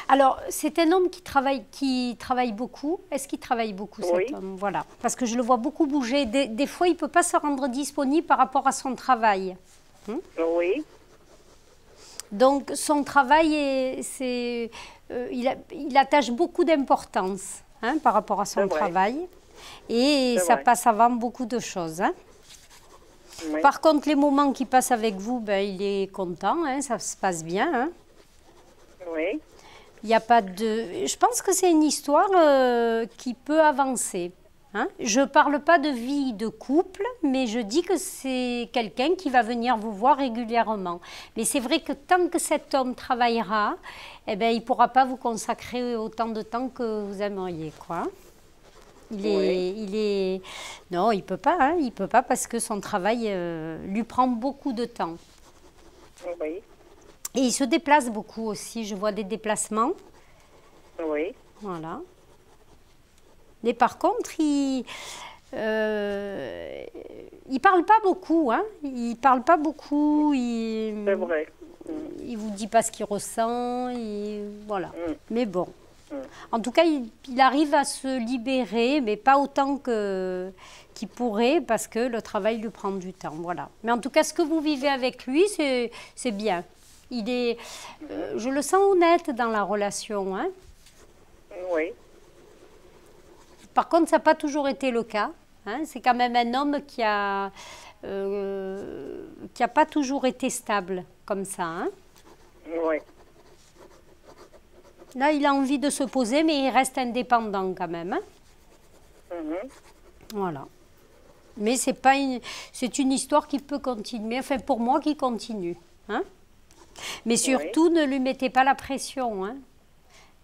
Alors, c'est un homme qui travaille beaucoup. Est-ce qu'il travaille beaucoup, Oui. cet homme? Voilà. Parce que je le vois beaucoup bouger. Des fois, il ne peut pas se rendre disponible par rapport à son travail. Oui, Donc, son travail, il attache beaucoup d'importance par rapport à son C'est vrai. travail. Et C'est ça vrai. passe avant beaucoup de choses. oui. Par contre, les moments qu'il passe avec vous, il est content, ça se passe bien. Oui. Il n'y a pas de... Je pense que c'est une histoire qui peut avancer. Je ne parle pas de vie de couple, mais je dis que c'est quelqu'un qui va venir vous voir régulièrement. Mais c'est vrai que tant que cet homme travaillera, il ne pourra pas vous consacrer autant de temps que vous aimeriez, quoi. Non, il ne peut pas. Il peut pas parce que son travail lui prend beaucoup de temps. Oui. Et il se déplace beaucoup aussi. Je vois des déplacements. Oui. Voilà. Mais par contre, il parle pas beaucoup. Il parle pas beaucoup. C'est vrai. Il vous dit pas ce qu'il ressent. Voilà. Mais bon. En tout cas, il arrive à se libérer, mais pas autant qu'il pourrait, parce que le travail lui prend du temps. Voilà. Mais en tout cas, ce que vous vivez avec lui, c'est bien. Je le sens honnête dans la relation. Oui. Par contre, ça n'a pas toujours été le cas. C'est quand même un homme qui a pas toujours été stable comme ça. Oui. Là, il a envie de se poser, mais il reste indépendant quand même. Voilà. Mais c'est une histoire qui peut continuer. Enfin, pour moi, qui continue. Mais surtout, ne lui mettez pas la pression.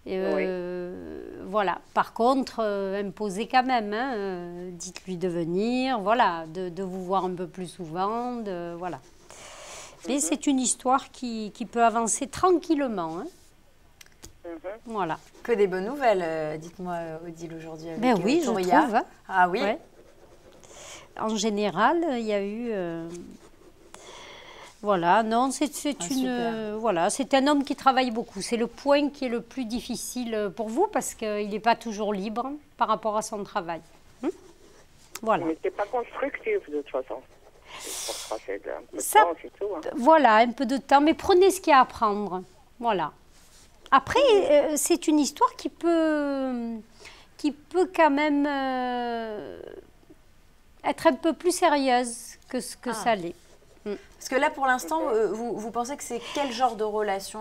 Voilà. Par contre, imposez quand même. Dites-lui de venir, voilà, de vous voir un peu plus souvent, voilà. Mais c'est une histoire qui peut avancer tranquillement. Voilà. Que des bonnes nouvelles, dites-moi, Odile, aujourd'hui. Avec Oui, je Toria. trouve. Ah oui. Ouais. En général, il y a eu. Voilà, non, c'est un homme qui travaille beaucoup. C'est le point qui est le plus difficile pour vous parce qu'il n'est pas toujours libre par rapport à son travail. Voilà. Mais c'est pas constructif de toute façon. C'est pour passer un peu de Ça- temps, c'est tout. Voilà, un peu de temps, mais prenez ce qu'il y a à apprendre. Voilà. Après, c'est une histoire qui peut quand même être un peu plus sérieuse que ce que ça l'est. Parce que là, pour l'instant, vous pensez que c'est quel genre de relation,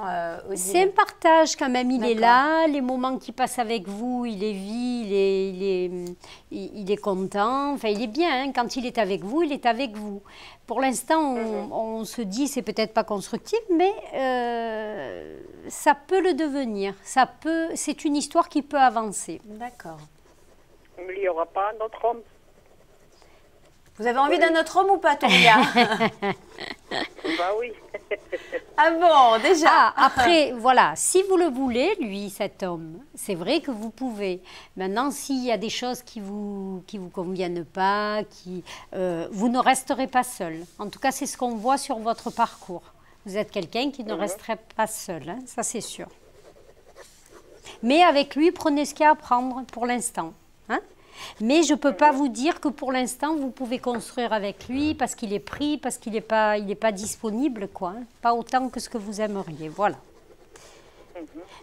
Odile? C'est un partage quand même, il est D'accord. là, les moments qu'il passe avec vous, il les vit, il est content, enfin il est bien, quand il est avec vous, il est avec vous. Pour l'instant, on se dit, c'est peut-être pas constructif, mais ça peut le devenir, c'est une histoire qui peut avancer. D'accord. Mais il n'y aura pas un autre homme. Vous avez envie d'un autre homme ou pas, Toria? Bah oui. Ah bon, déjà. Après, voilà, si vous le voulez, lui, cet homme, c'est vrai que vous pouvez. Maintenant, s'il y a des choses qui vous conviennent pas, vous ne resterez pas seul. En tout cas, c'est ce qu'on voit sur votre parcours. Vous êtes quelqu'un qui ne resterait pas seul, ça c'est sûr. Mais avec lui, prenez ce qu'il y a à prendre pour l'instant. Mais je ne peux pas vous dire que pour l'instant, vous pouvez construire avec lui parce qu'il est pris, parce qu'il n'est pas disponible, quoi. Pas autant que ce que vous aimeriez, voilà.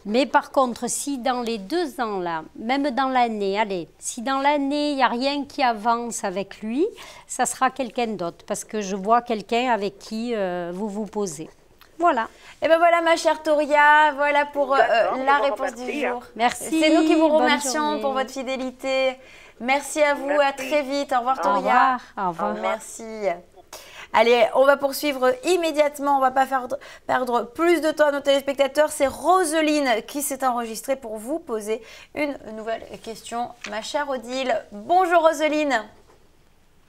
Mais par contre, si dans les 2 ans, là, même dans l'année, si dans l'année, il n'y a rien qui avance avec lui, ça sera quelqu'un d'autre parce que je vois quelqu'un avec qui vous vous posez. Voilà. Et ben voilà, ma chère Toria, voilà pour D'accord, la je vous réponse du remercie, jour. Merci. C'est nous qui vous bonne remercions journée. pour votre fidélité. Merci à vous, à Merci. très vite. Au revoir, Au Toria. revoir. Au revoir. Merci. Allez, on va poursuivre immédiatement. On ne va pas perdre plus de temps à nos téléspectateurs. C'est Roselyne qui s'est enregistrée pour vous poser une nouvelle question. Ma chère Odile, bonjour Roselyne.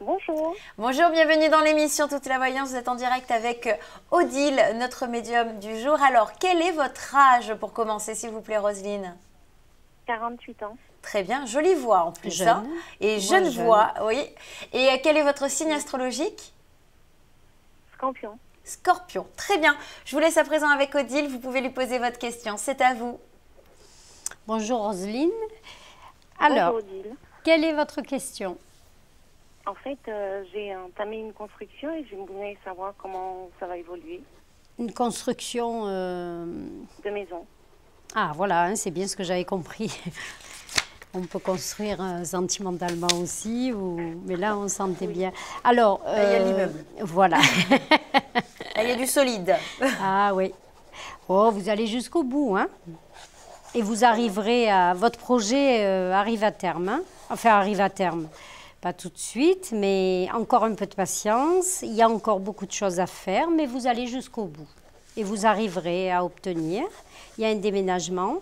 Bonjour. Bonjour, bienvenue dans l'émission Toute la Voyance. Vous êtes en direct avec Odile, notre médium du jour. Alors, quel est votre âge pour commencer, s'il vous plaît, Roselyne? 48 ans. Très bien, jolie voix en plus. Jeune. Hein, et jeune voix, oui. Et quel est votre signe astrologique? Scorpion. Scorpion, très bien. Je vous laisse à présent avec Odile. Vous pouvez lui poser votre question. C'est à vous. Bonjour Roselyne. Alors, Bonjour, Odile. quelle est votre question? En fait, j'ai entamé une construction et je voulais savoir comment ça va évoluer. Une construction... De maison. Ah voilà, hein, c'est bien ce que j'avais compris. On peut construire sentimentalement aussi, mais là on sentait bien. Alors, il y a l'immeuble. Voilà. Il y a du solide. Ah oui. Oh, vous allez jusqu'au bout, hein. Et vous arriverez à... Votre projet arrive à terme, hein. Enfin, arrive à terme. Pas tout de suite, mais encore un peu de patience. Il y a encore beaucoup de choses à faire, mais vous allez jusqu'au bout. Et vous arriverez à obtenir. Il y a un déménagement.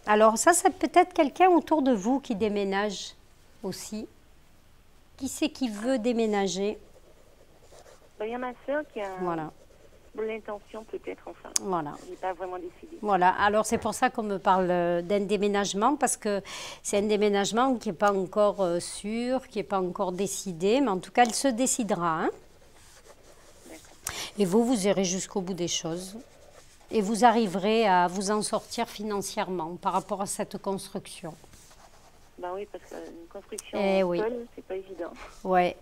Alors ça, c'est peut-être quelqu'un autour de vous qui déménage aussi. Qui c'est qui veut déménager? Il y a ma soeur qui a Voilà. l'intention peut-être, enfin. Voilà. Je n'ai pas vraiment décidé. Voilà, alors c'est pour ça qu'on me parle d'un déménagement, parce que c'est un déménagement qui n'est pas encore sûr, qui n'est pas encore décidé, mais en tout cas, il se décidera. Hein. Et vous irez jusqu'au bout des choses. Et vous arriverez à vous en sortir financièrement par rapport à cette construction. Ben oui, parce qu'une construction oui. seule, c'est pas évident. Ouais,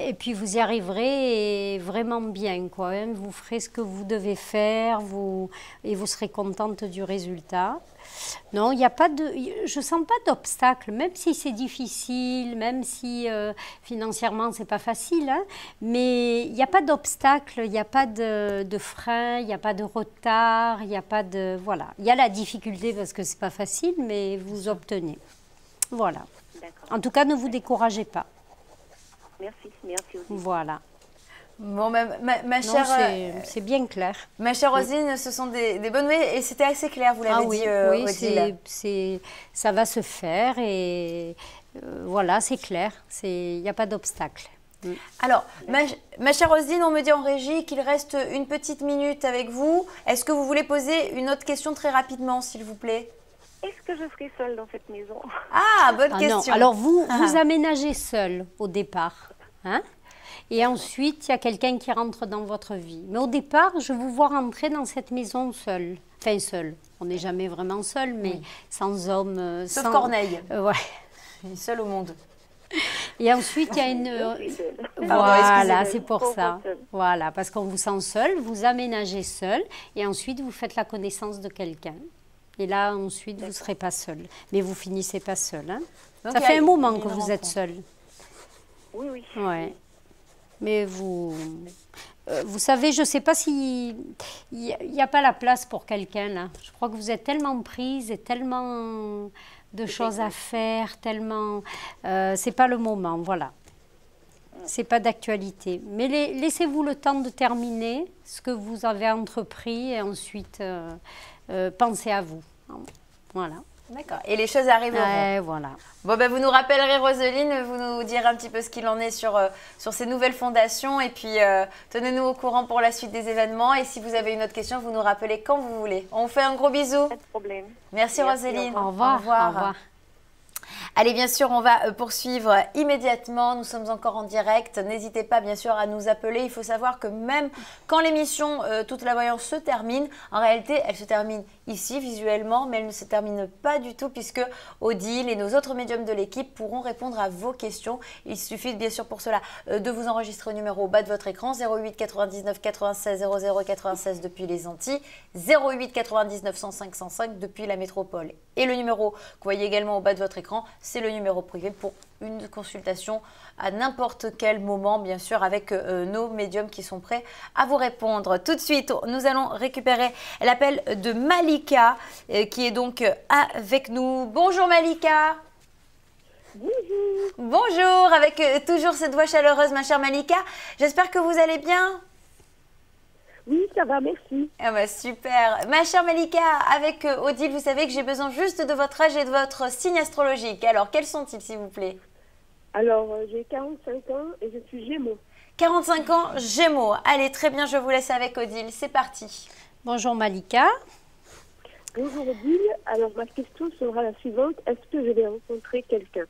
et puis vous y arriverez vraiment bien, quoi. Hein. Vous ferez ce que vous devez faire, et vous serez contente du résultat. Non, il n'y a pas de, je sens pas d'obstacle, même si c'est difficile, même si financièrement c'est pas facile, hein, mais il n'y a pas d'obstacle, il n'y a pas de frein, il n'y a pas de retard, il n'y a pas de, voilà. Il y a la difficulté parce que c'est pas facile, mais vous obtenez. Voilà. En tout cas, ne vous découragez pas. Merci aussi. Voilà. Bon, ma chère... c'est bien clair. Ma chère Roselyne, ce sont des bonnes nouvelles et c'était assez clair, vous l'avez dit, Odile. Ça va se faire et voilà, c'est clair. Il n'y a pas d'obstacle. Alors, ma chère Roselyne, on me dit en régie qu'il reste une petite minute avec vous. Est-ce que vous voulez poser une autre question très rapidement, s'il vous plaît? Est-ce que je serai seule dans cette maison? Ah, bonne question. Non. Alors, vous aménagez seul au départ. Hein? Et ensuite, il y a quelqu'un qui rentre dans votre vie. Mais au départ, je vous vois rentrer dans cette maison seule. Enfin, seule. On n'est jamais vraiment seul, mais sans homme. Sauf Corneille. Ouais. Seul au monde. Et ensuite, il y a une... Voilà, c'est pour ça. Voilà, parce qu'on vous sent seul, vous aménagez seul, et ensuite, vous faites la connaissance de quelqu'un. Et là, ensuite, vous ne serez pas seul. Mais vous finissez pas seul. Hein. Ça fait un moment que vous êtes seul. Oui. Ouais. Mais vous savez, je ne sais pas s'il n'y a pas la place pour quelqu'un là. Je crois que vous êtes tellement prise et tellement de choses à faire, tellement... c'est pas le moment, voilà. C'est pas d'actualité. Mais laissez-vous le temps de terminer ce que vous avez entrepris et ensuite pensez à vous. Voilà. D'accord. Et les choses arriveront. Voilà. Bon, vous nous rappellerez, Roselyne, vous nous direz un petit peu ce qu'il en est sur ces nouvelles fondations. Et puis, tenez-nous au courant pour la suite des événements. Et si vous avez une autre question, vous nous rappelez quand vous voulez. On vous fait un gros bisou. Pas de problème. Merci Roselyne. Au revoir. Au revoir. Allez, bien sûr, on va poursuivre immédiatement. Nous sommes encore en direct. N'hésitez pas, bien sûr, à nous appeler. Il faut savoir que même quand l'émission Toute la Voyance se termine, en réalité, elle se termine ici, visuellement, mais elle ne se termine pas du tout puisque Odile et nos autres médiums de l'équipe pourront répondre à vos questions. Il suffit, bien sûr, pour cela, de vous enregistrer au numéro au bas de votre écran, 08 99 96 00 96 depuis les Antilles, 08 99 105 105 depuis la métropole. Et le numéro que vous voyez également au bas de votre écran, c'est le numéro privé pour une consultation à n'importe quel moment, bien sûr, avec nos médiums qui sont prêts à vous répondre. Tout de suite, nous allons récupérer l'appel de Malika, qui est donc avec nous. Bonjour Malika. Bonjour. Bonjour, avec toujours cette voix chaleureuse, ma chère Malika. J'espère que vous allez bien. Oui, ça va, merci. Ah bah super. Ma chère Malika, avec Odile, vous savez que j'ai besoin juste de votre âge et de votre signe astrologique. Alors, quels sont-ils, s'il vous plaît? Alors, j'ai 45 ans et je suis Gémeaux. 45 ans, Gémeaux. Allez, très bien, je vous laisse avec Odile. C'est parti. Bonjour Malika. Bonjour Odile. Alors, ma question sera la suivante. Est-ce que je vais rencontrer quelqu'un?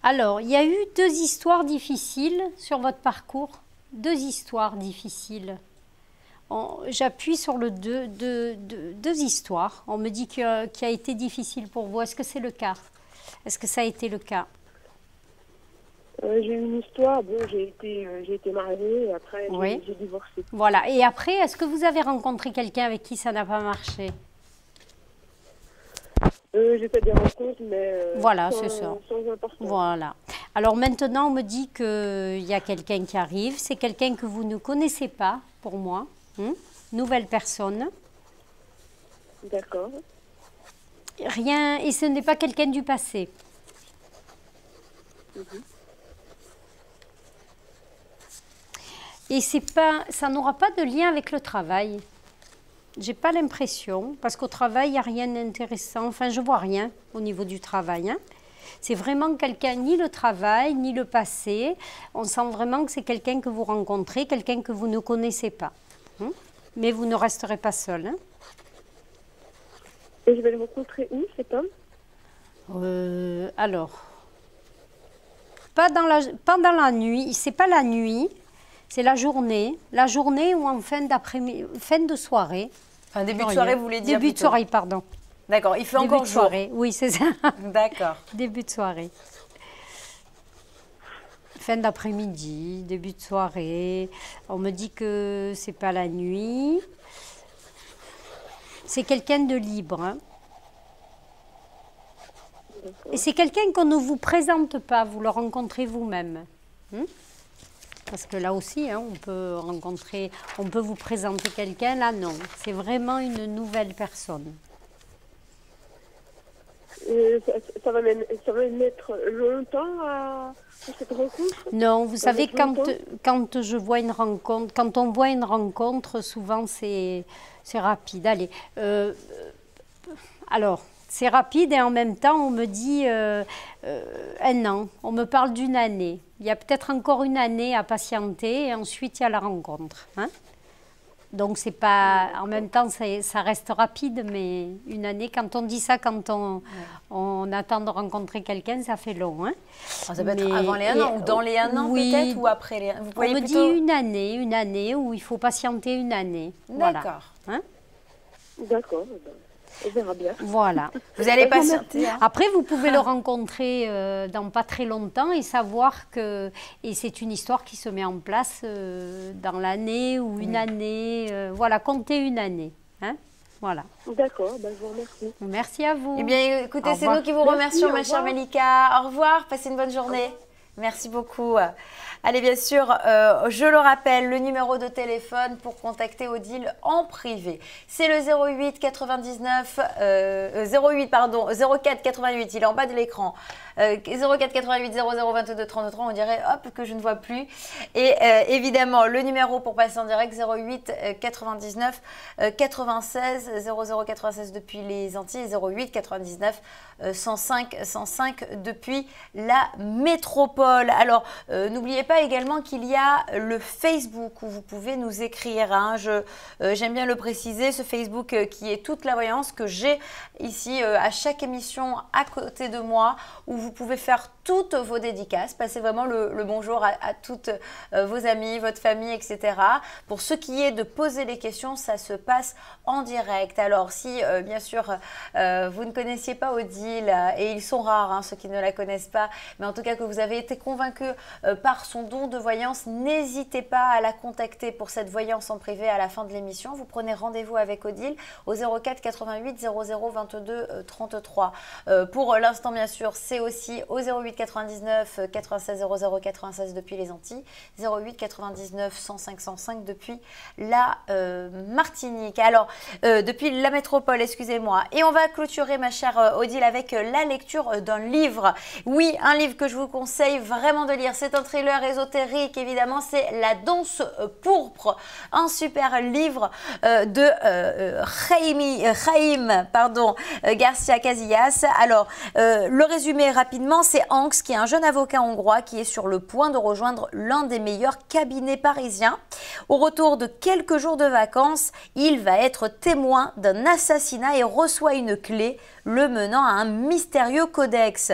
Alors, il y a eu 2 histoires difficiles sur votre parcours. 2 histoires difficiles. J'appuie sur le deux histoires. On me dit qu'il a été difficile pour vous. Est-ce que c'est le cas? Est-ce que ça a été le cas? J'ai eu une histoire. Bon, j'ai été mariée et après, Oui. j'ai divorcé. Voilà. Et après, est-ce que vous avez rencontré quelqu'un avec qui ça n'a pas marché? J'ai fait des rencontres, mais Voilà, c'est ça. sans importance. Voilà. Alors maintenant, on me dit qu'il y a quelqu'un qui arrive. C'est quelqu'un que vous ne connaissez pas, pour moi. Nouvelle personne. D'accord. Rien, et ce n'est pas quelqu'un du passé. Et ça n'aura pas de lien avec le travail. J'ai pas l'impression, parce qu'au travail, il n'y a rien d'intéressant. Enfin, je vois rien au niveau du travail. Hein. C'est vraiment quelqu'un, ni le travail, ni le passé. On sent vraiment que c'est quelqu'un que vous rencontrez, quelqu'un que vous ne connaissez pas. Mais vous ne resterez pas seul. Hein. Et je vais le rencontrer où, cet homme? Alors, pas dans la nuit, c'est pas la nuit, c'est la journée ou en fin de soirée. Enfin, début de soirée, vous voulez dire Début de plutôt. soirée, pardon. D'accord, il fait Début encore de jour. soirée, oui, c'est ça. D'accord. Début de soirée. Fin d'après-midi, début de soirée. On me dit que c'est pas la nuit. C'est quelqu'un de libre. Hein. Et c'est quelqu'un qu'on ne vous présente pas, vous le rencontrez vous-même. Parce que là aussi, hein, on peut vous présenter quelqu'un, là non. C'est vraiment une nouvelle personne. Ça va mettre longtemps à cette rencontre? Non, vous savez, longtemps quand on voit une rencontre, souvent c'est rapide. Allez, alors, c'est rapide et en même temps, on me dit 1 an. On me parle d'1 année. Il y a peut-être encore 1 année à patienter et ensuite il y a la rencontre. Hein. Donc, c'est pas. En même temps, ça reste rapide, mais 1 année, quand on dit ça, quand on attend de rencontrer quelqu'un, ça fait long. Hein. Alors, ça peut être avant les 1 an ou dans les 1 an oui, peut-être ou après les 1 an. On me dit 1 année où il faut patienter 1 année. D'accord. Voilà. Hein. D'accord. On verra bien. Voilà. Vous allez patienter. Hein. Après, vous pouvez le rencontrer dans pas très longtemps et savoir que... Et c'est une histoire qui se met en place dans l'année ou 1 année. Voilà, comptez 1 année. Hein. Voilà. D'accord, je vous remercie. Merci à vous. Eh bien, écoutez, Au c'est revoir. nous qui vous remercions, ma chère revoir. Malika. Au revoir, passez une bonne journée. Merci beaucoup. Allez, bien sûr, je le rappelle, le numéro de téléphone pour contacter Odile en privé. C'est le 08 99, 04 88, il est en bas de l'écran. 04 88 00 22 33, on dirait hop que je ne vois plus. Et évidemment, le numéro pour passer en direct, 08 99 96 00 96 depuis les Antilles, 08 99 105 105 depuis la métropole. Alors, n'oubliez pas également qu'il y a le Facebook où vous pouvez nous écrire. Hein. J'aime bien le préciser, ce Facebook qui est toute la voyance que j'ai ici à chaque émission à côté de moi, où vous pouvez faire toutes vos dédicaces, passer vraiment le bonjour à toutes vos amies, votre famille, etc. Pour ce qui est de poser les questions, ça se passe en direct. Alors si bien sûr vous ne connaissiez pas Odile, et ils sont rares hein, ceux qui ne la connaissent pas, mais en tout cas que vous avez été convaincu par son don de voyance, n'hésitez pas à la contacter pour cette voyance en privé à la fin de l'émission. Vous prenez rendez-vous avec Odile au 04 88 00 22 33. Pour l'instant bien sûr, c'est aussi au 08 08 99 96 00 96 depuis les Antilles, 08 99 105 105 depuis la Martinique. Alors, depuis la métropole, excusez-moi. Et on va clôturer, ma chère Odile, avec la lecture d'un livre. Oui, un livre que je vous conseille vraiment de lire. C'est un thriller ésotérique, évidemment. C'est La danse pourpre. Un super livre de Jaime Garcia Casillas. Alors, le résumé rapidement, c'est Hanks, qui est un jeune avocat hongrois qui est sur le point de rejoindre l'un des meilleurs cabinets parisiens. Au retour de quelques jours de vacances, il va être témoin d'un assassinat et reçoit une clé le menant à un mystérieux codex.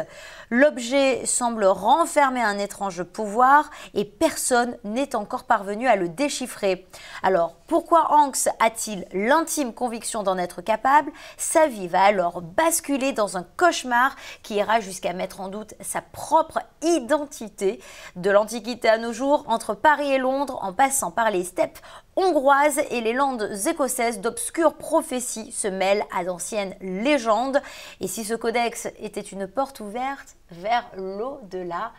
L'objet semble renfermer un étrange pouvoir et personne n'est encore parvenu à le déchiffrer. Alors, pourquoi Hanks a-t-il l'intime conviction d'en être capable? Sa vie va alors basculer dans un cauchemar qui ira jusqu'à mettre en doute sa propre identité. De l'Antiquité à nos jours, entre Paris et Londres, en passant par les steppes hongroises et les landes écossaises, d'obscures prophéties se mêlent à d'anciennes légendes. Et si ce codex était une porte ouverte vers l'au-delà?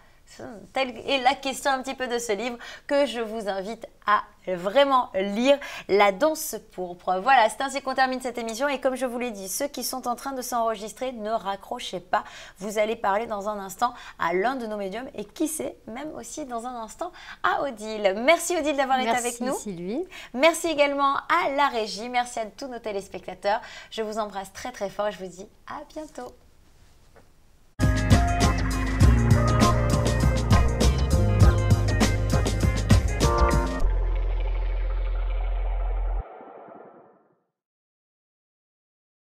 Telle est la question un petit peu de ce livre que je vous invite à vraiment lire, La danse pourpre. Voilà, c'est ainsi qu'on termine cette émission et comme je vous l'ai dit, ceux qui sont en train de s'enregistrer, ne raccrochez pas. Vous allez parler dans un instant à l'un de nos médiums et qui sait, même aussi dans un instant à Odile. Merci Odile d'avoir été avec nous. Merci Sylvie. Merci également à la régie, merci à tous nos téléspectateurs. Je vous embrasse très très fort et je vous dis à bientôt.